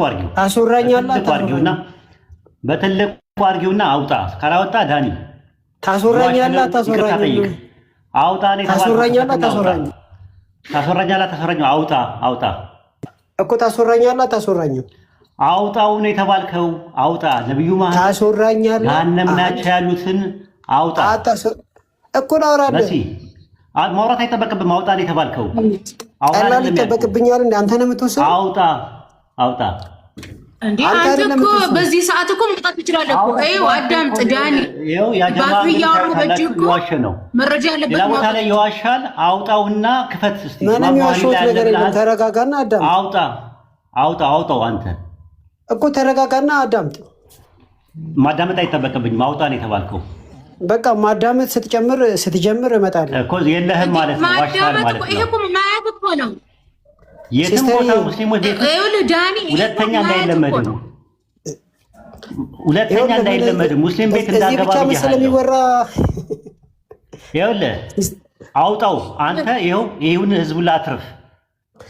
አርጊው ታስወራኛለህ በትልቁ አርጊውና አውጣ ካላወጣ ዳኒ ታስወራኛለህ አታስወራኝም አውጣ ነው ታስወራኛለህ አውጣ እኮ ታስወራኛለህ አታስወራኝም አውጣው ነው የተባልከው አውጣ ነብዩ ማህመድ ታስወራኛለህ ያንም ናቸው ያሉትን አውጣ እኮ ላውራለህ ማውራት አይጠበቅብህም አውጣ ነው የተባልከው ቀላል ይጠበቅብኛል እንዴ አንተ ነው የምትወስነው አውጣ እንዴ አንተ እኮ በዚህ ሰዓት እኮ መጣት ትችላለህ እኮ አይው አዳምጥ ዳኒ ባፍ ያወሩ በጅኩ መረጃ ያለበት ነው ቦታ ላይ ይዋሻል አውጣውና ክፈት እስቲ ምንም ያሾት ነገር የለም ተረጋጋና አዳምጥ አውጣው አንተ እኮ ተረጋጋና አዳምጥ ማዳመጥ አይጠበቅብኝም አውጣ ነው የተባልከው በቃ ማዳመጥ ስትጀምር እመጣለሁ እኮ የለህም ማለት ነው ዋሻል ማለት ነው ይሄ እኮ ማያት እኮ ነው የትም ቦታ ሙስሊሞች ቤት ሁለተኛ እንዳይለመድ ሙስሊም ቤት እንዳገባ ይኸውልህ አውጣው አንተ ይሁን ህዝቡን ላትርፍ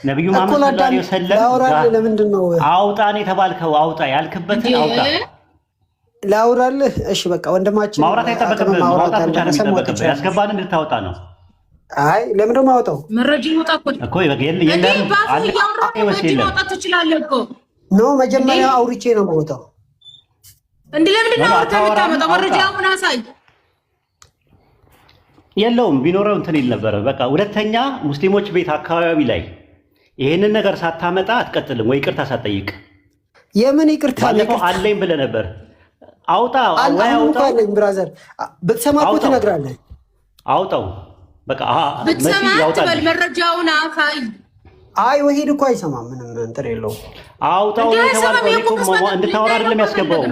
ነብዩ መሐመድ ሰለላሁ ዐለይሂ ወሰለም አውጣ ነው የተባልከው አውጣ ያልክበትን አውጣ ላውራልህ እሺ በቃ ወንድማችን ማውራት አይጠበቅብህም ማውራት ብቻ ነው የሚጠበቅብህ ያስገባንም እንድታወጣ ነው አይ ለምን ደሞ አውጣው መረጃ ይወጣ እኮ የለም ማውጣት ትችላለህ እኮ ኖ መጀመሪያ አውርቼ ነው የማወጣው እንዴ ለምን ነው የምታመጣው መረጃውን አሳይ የለውም ቢኖረው እንትን ይል ነበር በቃ ሁለተኛ ሙስሊሞች ቤት አካባቢ ላይ ይሄንን ነገር ሳታመጣ አትቀጥልም ወይ ይቅርታ ሳትጠይቅ የምን ይቅርታ አለኝ ብለህ ነበር አውጣ አለኝ ብራዘር ብትሰማኩ ትነግራለህ አውጣው በቃ ብትሰማ ትበል መረጃውን አሳይ አይ ወሂድ እኮ አይሰማም ምንም እንትን የለውም አውጣው ነው እንድታወራ አይደለም ያስገባው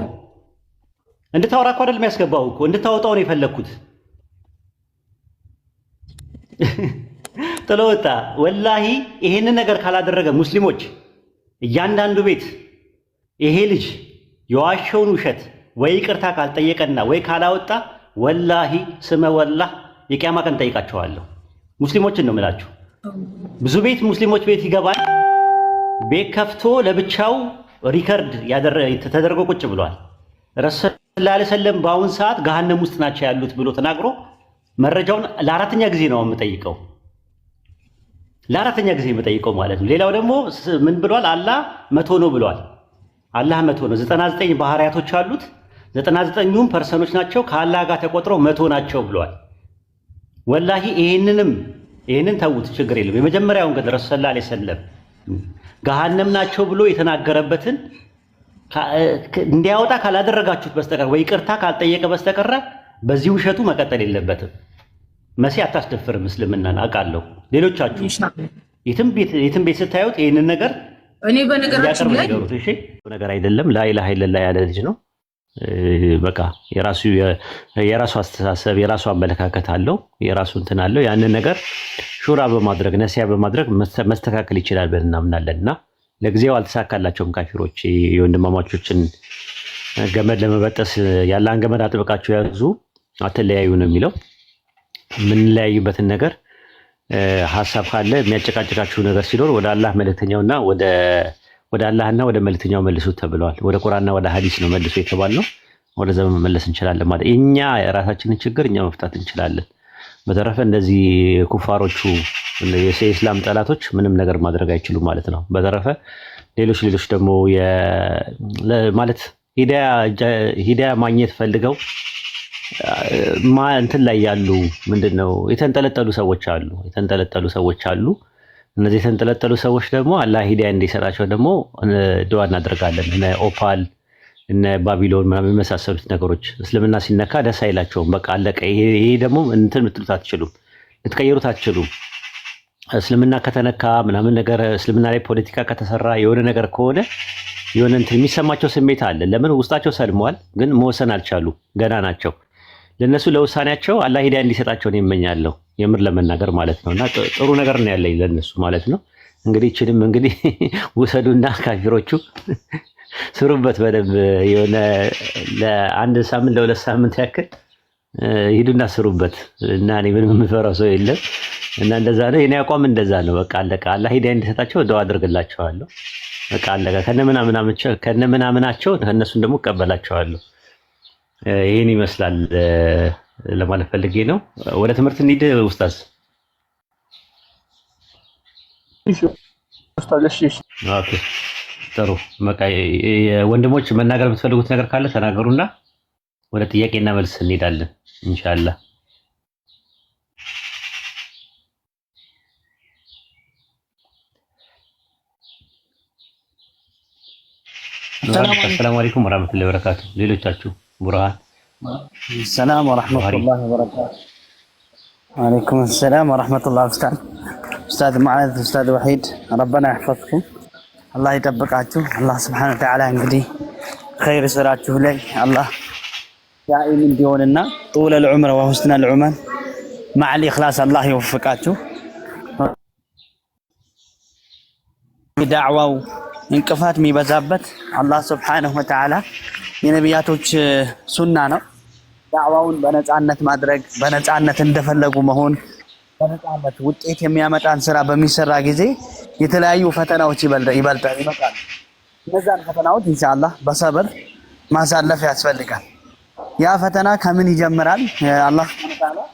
እንድታወራ እኮ አይደለም ያስገባው እኮ እንድታወጣው ነው የፈለኩት ጥሎታ ወላሂ ይሄንን ነገር ካላደረገ ሙስሊሞች እያንዳንዱ ቤት ይሄ ልጅ የዋሸውን ውሸት ወይ ይቅርታ ካልጠየቀና ወይ ካላወጣ ወላሂ ስመ ወላህ የቂያማ ቀን ጠይቃቸዋለሁ ሙስሊሞችን ነው የምላችሁ ብዙ ቤት ሙስሊሞች ቤት ይገባል ቤት ከፍቶ ለብቻው ሪከርድ ተደርጎ ቁጭ ብሏል ረሱል ሰለላሁ ዐለይሂ ወሰለም በአሁን ሰዓት ገሃነም ውስጥ ናቸው ያሉት ብሎ ተናግሮ መረጃውን ለአራተኛ ጊዜ ነው የምጠይቀው ለአራተኛ ጊዜ የምጠይቀው ማለት ነው ሌላው ደግሞ ምን ብሏል አላህ 100 ነው ብሏል አላህ 100 ነው 99 ባህሪያቶች አሉት 99ኙም ፐርሰኖች ናቸው ከአላህ ጋር ተቆጥረው 100 ናቸው ብሏል ወላሂ ይሄንን ተውት ችግር የለም የመጀመሪያውን ግን ረሱል ሰለላሁ ዐለይሂ ወሰለም ገሃነም ናቸው ብሎ የተናገረበትን እንዲያወጣ ካላደረጋችሁት በስተቀር ወይ ይቅርታ ካልጠየቀ በስተቀር በዚህ ውሸቱ መቀጠል የለበትም መሲ አታስደፍርም እስልምናን አውቃለሁ ሌሎቻችሁ የትም ቤት ስታዩት ይሄንን ነገር እኔ በነገራችን ላይ እሺ ነገር አይደለም ላኢላሃ ኢለላህ ያለ ልጅ ነው በቃ የራሱ አስተሳሰብ የራሱ አመለካከት አለው የራሱ እንትን አለው ያንን ነገር ሹራ በማድረግ ነሲያ በማድረግ መስተካከል ይችላል ብለን እናምናለንና ለጊዜው አልተሳካላቸውም ካፊሮች የወንድማማቾችን ገመድ ለመበጠስ ያላን ገመድ አጥብቃችሁ ያዙ አትለያዩ ነው የሚለው የምንለያዩበትን ነገር ሐሳብ ካለ የሚያጨቃጭቃችሁ ነገር ሲኖር ወደ አላህ መልእክተኛውና ወደ አላህና ወደ መልእክተኛው መልሱት ተብለዋል ወደ ቁርአንና ወደ ሐዲስ ነው መልሱ የተባልነው ወደ ዘመን መመለስ እንችላለን ማለት እኛ የራሳችንን ችግር እኛ መፍታት እንችላለን በተረፈ እንደዚህ ኩፋሮቹ የኢስላም ጠላቶች ምንም ነገር ማድረግ አይችሉም ማለት ነው በተረፈ ሌሎች ደግሞ ማለት ሂዳያ ማግኘት ፈልገው እንትን ላይ ያሉ ምንድነው የተንጠለጠሉ ሰዎች አሉ እነዚህ የተንጠለጠሉ ሰዎች ደግሞ አላህ ሂዳያ እንዲሰጣቸው ደግሞ ዱዓ እናደርጋለን እነ ኦፓል እነ ባቢሎን ምናምን የመሳሰሉት ነገሮች እስልምና ሲነካ ደስ አይላቸውም በቃ አለቀ ይሄ ደግሞ እንትን ልትሉት አትችሉም ልትቀይሩት አትችሉም እስልምና ከተነካ ምናምን ነገር እስልምና ላይ ፖለቲካ ከተሰራ የሆነ ነገር ከሆነ የሆነ እንትን የሚሰማቸው ስሜት አለ ለምን ውስጣቸው ሰልመዋል ግን መወሰን አልቻሉ ገና ናቸው ለነሱ ለውሳኔያቸው አላህ ሂዳያ እንዲሰጣቸው ነው የምመኛለሁ የምር ለመናገር ማለት ነውና ጥሩ ነገር ነው ያለኝ ለነሱ ማለት ነው እንግዲህ እቺንም እንግዲህ ወሰዱና ካፊሮቹ ስሩበት በደንብ የሆነ ለአንድ ሳምንት ለሁለት ሳምንት ያክል ሂዱና ስሩበት እና እኔ ምንም የምፈራው ሰው የለም እና እንደዛ ነው የኔ አቋም እንደዛ ነው በቃ አለቀ አላህ ሂዳያ እንዲሰጣቸው ዱዓ አድርግላቸዋለሁ በቃ አለቀ። ከነምናምናቸው እነሱን ደግሞ እቀበላቸዋለሁ። ይሄን ይመስላል ለማለት ፈልጌ ነው። ወደ ትምህርት እንሂድ ኡስታዝ። ኦኬ ጥሩ። በቃ ወንድሞች መናገር የምትፈልጉት ነገር ካለ ተናገሩና ወደ ጥያቄና መልስ እንሄዳለን ኢንሻአላህ። السلام عليكم ورحمة الله وبركاته. ሌሎቻችሁ ቡርሃን السلام ورحمة الله وبركاته. وعليكم السلام ورحمة الله. أستاذ معاذ أستاذ وحيد ربنا يحفظكم الله يطبقاችሁ الله سبحانه وتعالى እንግዲህ خير ስራችሁ ላይ الله دائم እንዲሆንና طول العمر وحسن العمل مع الإخلاص الله يوفقاችሁ። ዳዕዋው እንቅፋት የሚበዛበት አላህ Subhanahu Wa Ta'ala የነቢያቶች ሱና ነው። ዳዕዋውን በነፃነት ማድረግ፣ በነፃነት እንደፈለጉ መሆን፣ በነፃነት ውጤት የሚያመጣን ስራ በሚሰራ ጊዜ የተለያዩ ፈተናዎች ይመጣሉ። እነዛን ፈተናዎች ኢንሻአላህ በሰብር ማሳለፍ ያስፈልጋል። ያ ፈተና ከምን ይጀምራል? አላህ Subhanahu Wa Ta'ala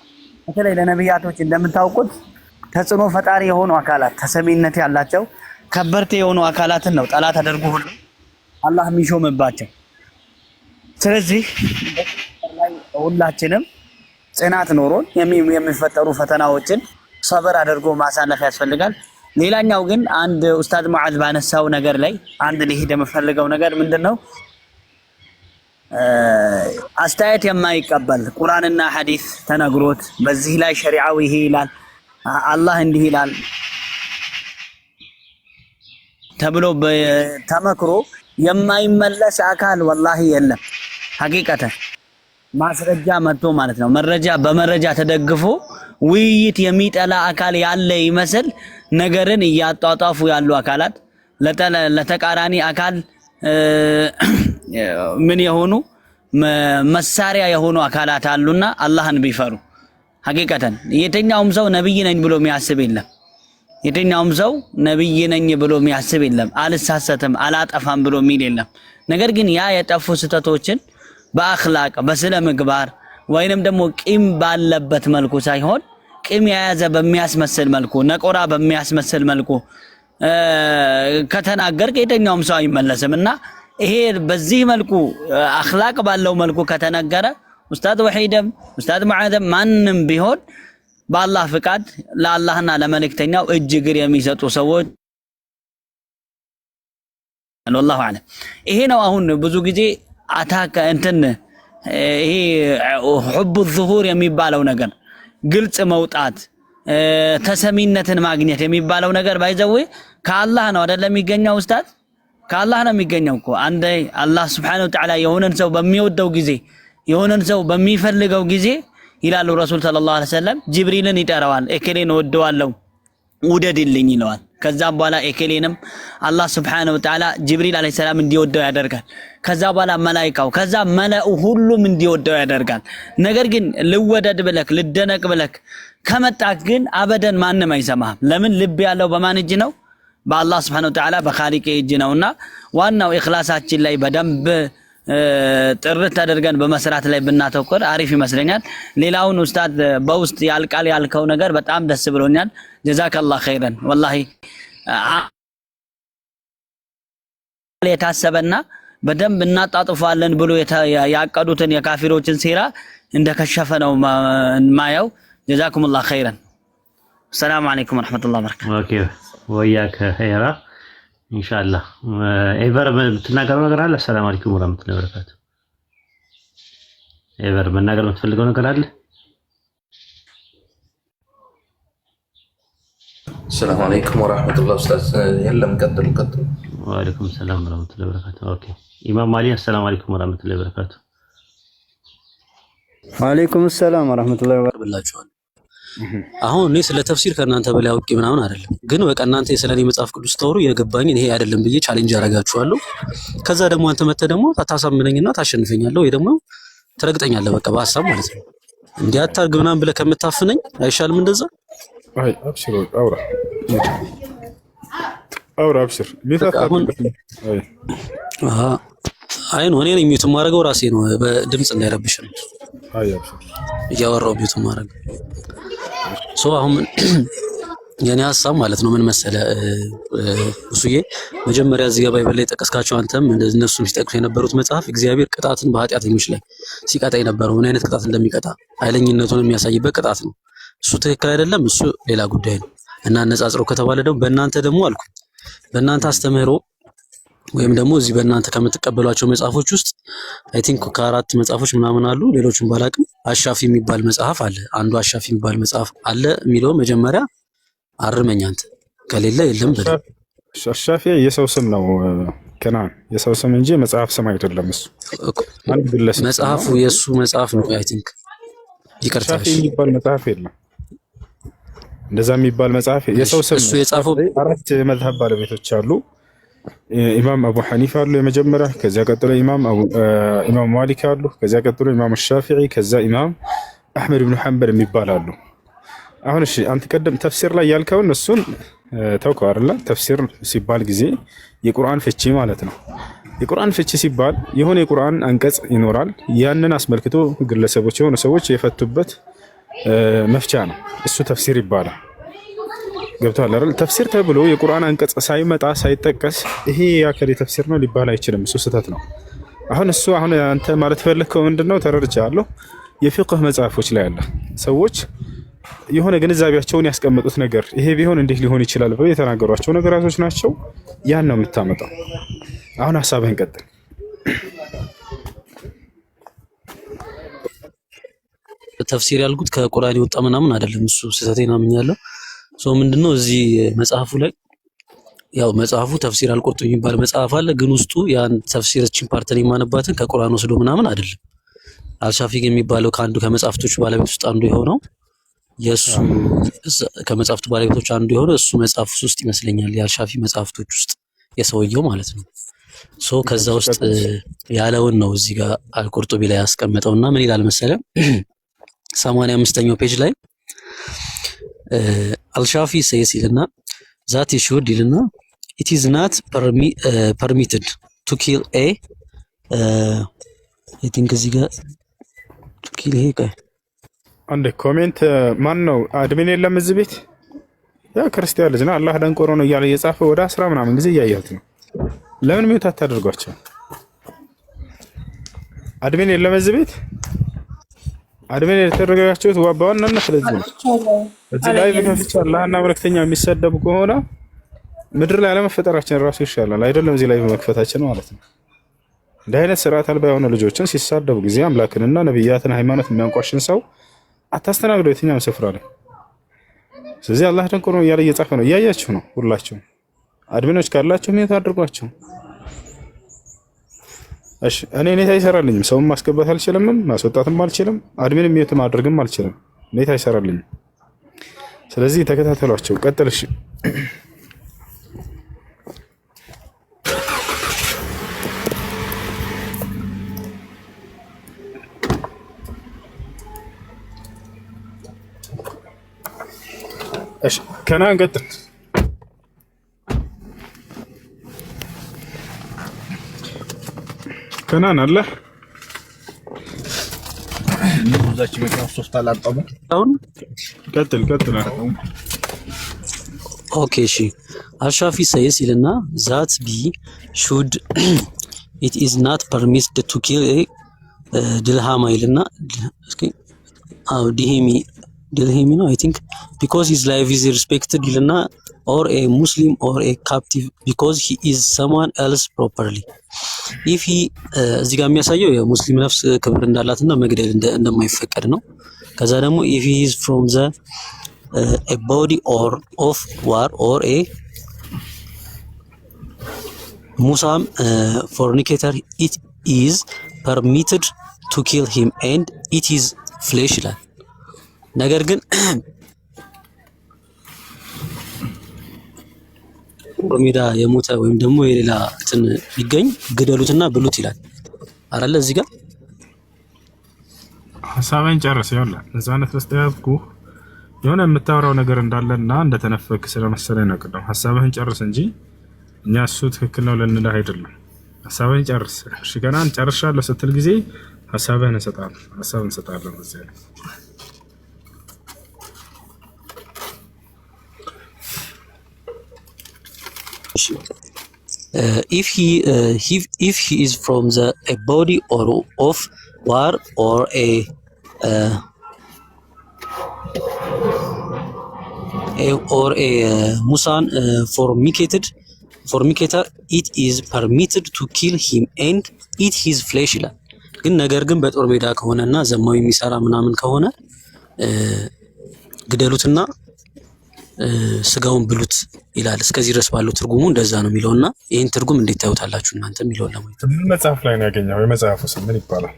በተለይ ለነቢያቶች እንደምታውቁት ተጽዕኖ ፈጣሪ የሆኑ አካላት ተሰሚነት ያላቸው ከበርቴ የሆኑ አካላትን ነው ጠላት አድርጎ ሁሉ አላህ የሚሾምባቸው። ስለዚህ ሁላችንም ጽናት ኖሮን የሚፈጠሩ ፈተናዎችን ሰብር አድርጎ ማሳለፍ ያስፈልጋል። ሌላኛው ግን አንድ ኡስታዝ ሙዓዝ ባነሳው ነገር ላይ አንድ ሊሄድ የምፈልገው ነገር ምንድነው? አስተያየት የማይቀበል ቁርአንና ሐዲስ ተነግሮት በዚህ ላይ ሸሪዓው ይሄ ይላል አላህ እንዲህ ይላል ተብሎ ተመክሮ የማይመለስ አካል ወላሂ የለም። ሐቂቀተን ማስረጃ መጥቶ ማለት ነው መረጃ በመረጃ ተደግፎ ውይይት የሚጠላ አካል ያለ ይመስል ነገርን እያጧጧፉ ያሉ አካላት ለተቃራኒ አካል ምን የሆኑ መሳሪያ የሆኑ አካላት አሉና አላህን ቢፈሩ ሐቂቀተን የትኛውም ሰው ነብይ ነኝ ብሎ የሚያስብ የለም። የትኛውም ሰው ነብይ ነኝ ብሎ የሚያስብ የለም። አልሳሰተም አላጠፋም ብሎ የሚል የለም። ነገር ግን ያ የጠፉ ስተቶችን በአኽላቅ በስነ ምግባር ወይንም ደግሞ ቂም ባለበት መልኩ ሳይሆን ቂም የያዘ በሚያስመስል መልኩ ነቆራ በሚያስመስል መልኩ ከተናገር የትኛውም ሰው አይመለስምና ይሄ በዚህ መልኩ አኽላቅ ባለው መልኩ ከተነገረ ኡስታዝ ወሂድም ኡስታዝ ሙዓዝም ማንንም ቢሆን በአላህ ፍቃድ ለአላህና ለመልእክተኛው እጅ እግር የሚሰጡ ሰዎች والله اعلم። ይሄ ነው አሁን ብዙ ጊዜ አታካ እንትን ይሄ حب الظهور የሚባለው ነገር ግልጽ መውጣት ተሰሚነትን ማግኘት የሚባለው ነገር ባይዘው ከአላህ ነው አይደለም የሚገኘው ኡስታዝ ከአላህ ነው የሚገኘው እኮ አንዴ አላህ Subhanahu Wa Ta'ala የሆነን ሰው በሚወደው ጊዜ የሆነን ሰው በሚፈልገው ጊዜ ይላሉ ረሱል ሰለላሁ ዐለይሂ ወሰለም ጅብሪልን ይጠራዋል እከሌን ወደዋለሁ ውደድልኝ ይለዋል። ከዛም በኋላ እከሌንም አላህ Subhanahu Wa Ta'ala ጅብሪል አለይሂ ሰላም እንዲወደው ያደርጋል። ከዛ በኋላ መላእክታው ከዛ መላኡ ሁሉም እንዲወደው ያደርጋል። ነገር ግን ልወደድ ብለክ ልደነቅ ብለክ ከመጣክ ግን አበደን ማንም አይሰማህም። ለምን ልብ ያለው በማን እጅ ነው? በአላህ Subhanahu Wa Ta'ala በኻሊቅ እጅ ነውና ዋናው ኢኽላሳችን ላይ በደንብ ጥርት አድርገን በመስራት ላይ ብናተኩር አሪፍ ይመስለኛል። ሌላውን ኡስታዝ በውስጥ ያልቃል ያልከው ነገር በጣም ደስ ብሎኛል። ጀዛከላህ ኸይረን ወላሂ የታሰበና በደንብ እናጣጥፋለን ብሎ ያቀዱትን የካፊሮችን ሴራ እንደከሸፈ ነው ማየው። ጀዛኩሙላህ ኸይረን። ሰላም አለይኩም ወራህመቱላሂ ወበረካቱ። ኦኬ ወያከ ኸይራ ኢንሻአላህ። ኤቨር የምትናገረው ነገር አለ? ሰላም አለይኩም ወራህመቱላሂ ወበረካቱ። ኤቨር መናገር የምትፈልገው ነገር አለ? ሰላም አለይኩም ወራህመቱላሂ ኡስታዝ። የለም ቀጥሉ። ወአለይኩም ሰላም ወራህመቱላሂ ወበረካቱ። ኦኬ ኢማም አሊ ሰላም አለይኩም ወራህመቱላሂ ወበረካቱ። ወአለይኩም ሰላም ወራህመቱላሂ ወበረካቱ። አሁን እኔ ስለ ተፍሲር ከእናንተ በላይ አውቄ ምናምን አይደለም፣ ግን በቃ እናንተ ስለኔ መጽሐፍ ቅዱስ ተወሩ የገባኝን ይሄ አይደለም ብዬ ቻሌንጅ አደርጋችኋለሁ። ከዛ ደግሞ አንተ መተህ ደግሞ ታሳምነኝና ታሸንፈኛለህ ወይ ደግሞ ትረግጠኛለህ፣ በቃ በሐሳብ ማለት ነው። እንዲህ አታርግ ምናምን ብለህ ከምታፍነኝ አይሻልም እንደዛ? አይ አብሽሮ አውራ አውራ አብሽር አይ ነው እኔ ነኝ ሚውት ማድረገው ራሴ ነው በድምጽ እንዳይረብሽ ነው። አይ አብሽር እያወራሁ ሚውት ማድረግ አሁን የኔ ሐሳብ ማለት ነው ምን መሰለ እሱዬ መጀመሪያ እዚህ ጋር ባይበል ላይ ጠቀስካቸው አንተም እነሱም ሲጠቅሱ የነበሩት መጽሐፍ እግዚአብሔር ቅጣትን በኃጢአተኞች ላይ ሲቀጣ የነበረው ምን አይነት ቅጣት እንደሚቀጣ ኃይለኝነቱን የሚያሳይበት ቅጣት ነው። እሱ ትክክል አይደለም፣ እሱ ሌላ ጉዳይ ነው እና አነጻጽረው ከተባለ ደግሞ በእናንተ ደግሞ አልኩ በእናንተ አስተምህሮ ወይም ደግሞ እዚህ በእናንተ ከምትቀበሏቸው መጽሐፎች ውስጥ አይ ቲንክ ከአራት መጽሐፎች ምናምን አሉ፣ ሌሎችን ባላቅም አሻፊ የሚባል መጽሐፍ አለ። አንዱ አሻፊ የሚባል መጽሐፍ አለ የሚለው መጀመሪያ አርመኝ አንተ ከሌለ የለም በለ። አሻፊ የሰው ስም ነው ከናን የሰው ስም እንጂ መጽሐፍ ስም አይደለም። እሱ አንድ ግለሰብ መጽሐፉ የሱ መጽሐፍ ነው። አይ ቲንክ ይቅርታሽ አሻፊ የሚባል መጽሐፍ የለም። እንደዛ የሚባል መጽሐፍ የሰው ስም እሱ የጻፈው አራት መዝሐብ ባለቤቶች አሉ። ኢማም አቡ ሐኒፋ አሉ የመጀመሪያ፣ ከዚያ ቀጥሎ ኢማም ማሊክ አሉ፣ ከዚያ ቀጥሎ ኢማም ሻፊዒ፣ ከዛ ኢማም አህመድ ብን ሐንበል የሚባላሉ። አሁን እሺ አንተ ቀደም ተፍሲር ላይ ያልከውን እሱን ተውከው አይደል? ተፍሲር ሲባል ጊዜ የቁርአን ፍቺ ማለት ነው። የቁርአን ፍቺ ሲባል የሆነ የቁርአን አንቀጽ ይኖራል። ያንን አስመልክቶ ግለሰቦች የሆኑ ሰዎች የፈቱበት መፍቻ ነው። እሱ ተፍሲር ይባላል። ገብቷል አይደል? ተፍሲር ተብሎ የቁርአን አንቀጽ ሳይመጣ ሳይጠቀስ ይሄ ያከለ ተፍሲር ነው ሊባል አይችልም። እሱ ስህተት ነው። አሁን አንተ ማለት ፈለከው ምንድነው? ተረድቻለሁ። የፊቅህ መጽሐፎች ላይ አለ ሰዎች የሆነ ግንዛቤያቸውን ያስቀመጡት ነገር ይሄ ቢሆን እንዴት ሊሆን ይችላል ብለው የተናገሯቸው ነገራቶች ናቸው። ያን ነው የምታመጣው። አሁን ሐሳብህን ቀጥል። ተፍሲር ያልኩት ከቁርአን የወጣ ምናምን አይደለም። እሱ ስህተቴን አምኛለሁ። ምንድነው እዚህ መጽሐፉ ላይ ያው መጽሐፉ ተፍሲር አልቁርጡቢ የሚባል መጽሐፍ አለ፣ ግን ውስጡ ያን ተፍሲር እቺን ፓርተን የማነባትን ከቁርአን ወስዶ ምናምን አይደለም። አልሻፊግ የሚባለው ከአንዱ ከመጽሐፍቶቹ ባለቤት ውስጥ አንዱ የሆነው የሱ ከመጽሐፍቱ ባለቤቶች አንዱ የሆነው እሱ መጽሐፍ ውስጥ ይመስለኛል፣ የአልሻፊ መጽሐፍቶች ውስጥ የሰውየው ማለት ነው። ከዛ ውስጥ ያለውን ነው እዚህ ጋር አልቁርጡቢ ላይ ያስቀመጠውና ምን ይላል መሰለም 85ኛው ፔጅ ላይ አልሻፊ says ይልና that he should ይልና it is not permitted to kill a I think እዚህ ጋር to kill a አንድ ኮሜንት ማን ነው አድሚን የለም እዚህ ቤት ያ ክርስቲያን ልጅ ነው አላህ ደንቆሮ ነው እያለ የጻፈ ወደ 10 ምናምን ጊዜ እያየሁት ነው። ለምን ሚውት አታደርጓቸው? አድሚን የለም እዚህ ቤት አድሚን የተደረጋችሁት በዋናነት ስለዚህ ነው። እዚህ ላይ በከፍቻ አላህና መልእክተኛ የሚሰደቡ ከሆነ ምድር ላይ አለመፈጠራችን ራሱ ይሻላል አይደለም? እዚህ ላይ በመክፈታችን ማለት ነው። እንደ አይነት ስርዓት አልባ የሆኑ ልጆችን ሲሳደቡ ጊዜ አምላክንና ነብያትን ሃይማኖት የሚያንቋሽን ሰው አታስተናግዱ የትኛውም ስፍራ ላይ። ስለዚህ አላህ ደንቆሮ ነው እያለ እየጻፈ ነው፣ እያያችሁ ነው። ሁላችሁም አድሚኖች ካላችሁ ሚውት አድርጓቸው። እሺ እኔ ኔታ አይሰራልኝም። ሰውም ማስገባት አልችልም፣ ማስወጣትም አልችልም፣ አድሚንም ሚውት ማድረግም አልችልም። ኔታ አይሰራልኝም። ስለዚህ ተከታተሏቸው። ቀጥል። እሺ እሺ ከናን ቀጥል። ከናን አለ ዛች መኪና ሶስት አላጣሙ። አሁን ቀጥል። ኦኬ እሺ አልሻፊ says ይልና that be should it is not permitted to kill a ድልሃማ ይልና እስኪ ድልሃሚ ነው I think because his life is respected ይልና or a Muslim or a captive because he is someone else properly if he እዚህ ጋር የሚያሳየው የሙስሊም ነፍስ ክብር እንዳላትና መግደል እንደማይፈቀድ ነው። ከዛ ደግሞ if he is from the a body or of war or a Muslim fornicator it is permitted to kill him and it is flesh ይላል። ነገር ግን ሜዳ የሞተ ወይም ደግሞ የሌላ እንትን ቢገኝ ግደሉትና ብሉት ይላል አይደለ? እዚህ ጋር ሐሳብን ጨርስ። ይኸውልህ ነፃነት በስተያዝኩ የሆነ የምታወራው ነገር እንዳለና እንደተነፈክ ስለመሰለኝ ነው። ቅድም ሐሳብህን ጨርስ እንጂ እኛ እሱ ትክክል ነው ልንልህ አይደለም። ሀሳብህን ጨርስ። እሺ ገና ጨርሻለሁ ስትል ጊዜ ሀሳብህን እንሰጣለን በዚያ ላይ if he is from a body or of war or a musan fornicator, it is permitted to kill him and eat his flesh ይላል። ግን ነገር ግን በጦር ሜዳ ከሆነና ዘማዊ የሚሰራ ምናምን ከሆነ ግደሉትና ስጋውን ብሉት ይላል። እስከዚህ ድረስ ባለው ትርጉሙ እንደዛ ነው የሚለውና ይሄን ትርጉም እንዴት ታዩታላችሁ እናንተ የሚለውን ለማየት መጽሐፍ ላይ ነው ያገኘው። የመጽሐፉ ስም ምን ይባላል?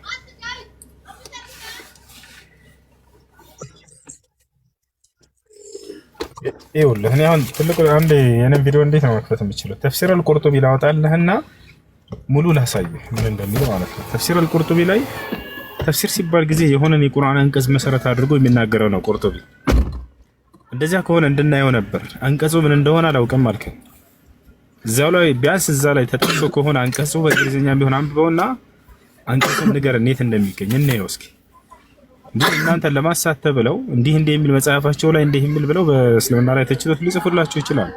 ይኸውልህ እኔ አሁን ትልቁ አንዴ የኔን ቪዲዮ እንዴት ነው መክፈት የምችለው? ተፍሲር አልቁርጡቢ ላወጣልህና ሙሉ ላሳየህ ምን እንደሚለው ማለት ነው። ተፍሲር አልቁርጡቢ ላይ ተፍሲር ሲባል ጊዜ የሆነን የቁርአን አንቀጽ መሰረት አድርጎ የሚናገረው ነው ቁርጡቢ። እንደዚያ ከሆነ እንድናየው ነበር። አንቀጹ ምን እንደሆነ አላውቅም አልከኝ። እዛው ላይ ቢያንስ እዛ ላይ ተጠቅሶ ከሆነ አንቀጹ በእንግሊዝኛ ቢሆን አንብበውና አንቀጹን ንገረን የት እንደሚገኝ እንየው እስኪ። እንዲህ እናንተን ለማሳተፍ ብለው እንዲህ የሚል መጽሐፋቸው ላይ እንዲህ የሚል ብለው በእስልምና ላይ ተችቶት ሊጽፉላችሁ ይችላል።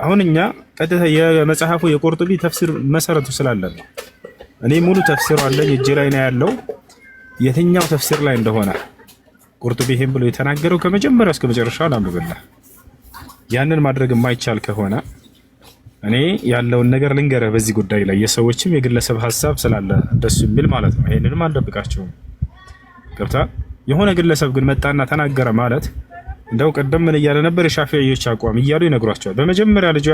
አሁን እኛ ቀጥታ የመጽሐፉ የቁርጡቢ ተፍሲር መሰረቱ ስላለ ነው። እኔ ሙሉ ተፍሲሩ አለኝ እጄ ላይ ነው ያለው። የትኛው ተፍሲር ላይ እንደሆነ ቁርጡቢ ይሄን ብሎ የተናገረው ከመጀመሪያው እስከ መጨረሻው ላንብብልህ። ያንን ማድረግ የማይቻል ከሆነ እኔ ያለውን ነገር ልንገርህ በዚህ ጉዳይ ላይ የሰዎችም የግለሰብ ሐሳብ ስላለ እንደሱ የሚል ማለት ነው። ይሄንንም አልደብቃቸውም። ገብታ የሆነ ግለሰብ ግን መጣና ተናገረ ማለት እንደው ቀደም ምን እያለ ነበር የሻፊዒዎች አቋም እያሉ ይነግሯቸዋል። በመጀመሪያ ልጅ